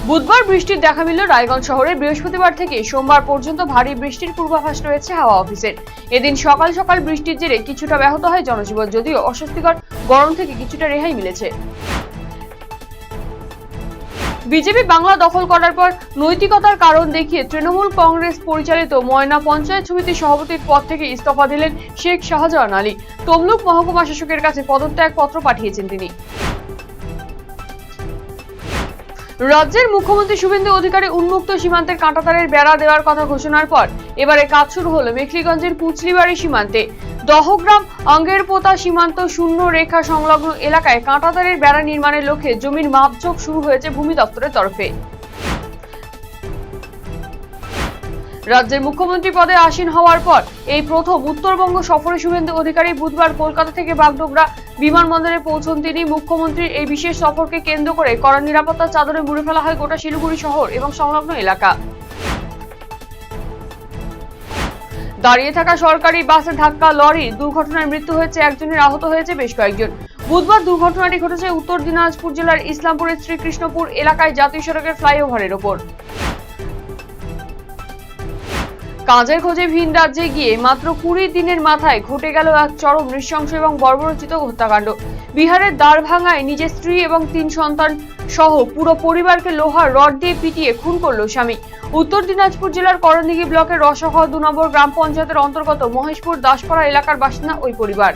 বুধবার বৃষ্টির দেখা মিলল রায়গঞ্জ শহরে। বৃহস্পতিবার থেকে সোমবার পর্যন্ত ভারী বৃষ্টির পূর্বাভাস রয়েছে হাওয়া অফিসের। এদিন সকাল সকাল বৃষ্টির জেরে কিছুটা ব্যাহত হয় জনজীবন, যদিও অস্বস্তিকর গরম থেকে কিছুটা রেহাই মিলেছে। বিজেপি বাংলা দখল করার পর নৈতিকতার কারণ দেখিয়ে তৃণমূল কংগ্রেস পরিচালিত ময়না পঞ্চায়েত সমিতির সভাপতির পদ থেকে ইস্তফা দিলেন শেখ শাহজাহান আলী। তমলুক মহকুমা শাসকের কাছে পদত্যাগ পত্র পাঠিয়েছেন তিনি। রাজ্যের মুখ্যমন্ত্রী শুভেন্দু অধিকারী উন্মুক্ত সীমান্তের কাঁটাতারের বেড়া দেওয়ার কথা ঘোষণার পর এবারে কাজ শুরু হলো মেখলিগঞ্জের পুচলিবাড়ি সীমান্তে। দহগ্রাম আঙ্গেরপোতা সীমান্ত শূন্য রেখা সংলগ্ন এলাকায় কাঁটাতারের বেড়া নির্মাণের লক্ষ্যে জমির মাপঝোঁক শুরু হয়েছে ভূমি দপ্তরের তরফে। রাজ্যের মুখ্যমন্ত্রী পদে আসীন হওয়ার পর এই প্রথম উত্তরবঙ্গ সফরে শুভেন্দু অধিকারী বুধবার কলকাতা থেকে বাগডোগরা বিমানবন্দরে পৌঁছন তিনি। মুখ্যমন্ত্রীর এই বিশেষ সফরকে কেন্দ্র করে কড়া নিরাপত্তার চাদরে মুড়ে ফেলা হয় গোটা শিলিগুড়ি শহর এবং সংলগ্ন এলাকা। দাঁড়িয়ে থাকা সরকারি বাসে ধাক্কা লরি দুর্ঘটনায় মৃত্যু হয়েছে একজনের, আহত হয়েছে বেশ কয়েকজন। বুধবার দুর্ঘটনাটি ঘটেছে উত্তর দিনাজপুর জেলার ইসলামপুরের শ্রীকৃষ্ণপুর এলাকায় জাতীয় সড়কের ফ্লাইওভারের ওপর। কাজের খোঁজে ভিন রাজ্যে গিয়ে মাত্র 20 দিনের মাথায় ঘটে গেল এক চরম নৃশংস এবং বর্বরোচিত হত্যাকাণ্ড। বিহারের দ্বারভাঙ্গায় নিজের স্ত্রী এবং 3 সন্তান সহ পুরো পরিবারকে লোহার রড দিয়ে পিটিয়ে খুন করল স্বামী। উত্তর দিনাজপুর জেলার করণদিঘি ব্লকের রসাখোয়া 2 নম্বর গ্রাম পঞ্চায়েতের অন্তর্গত মহেশপুর দাসপাড়া এলাকার বাসিন্দা ওই পরিবার।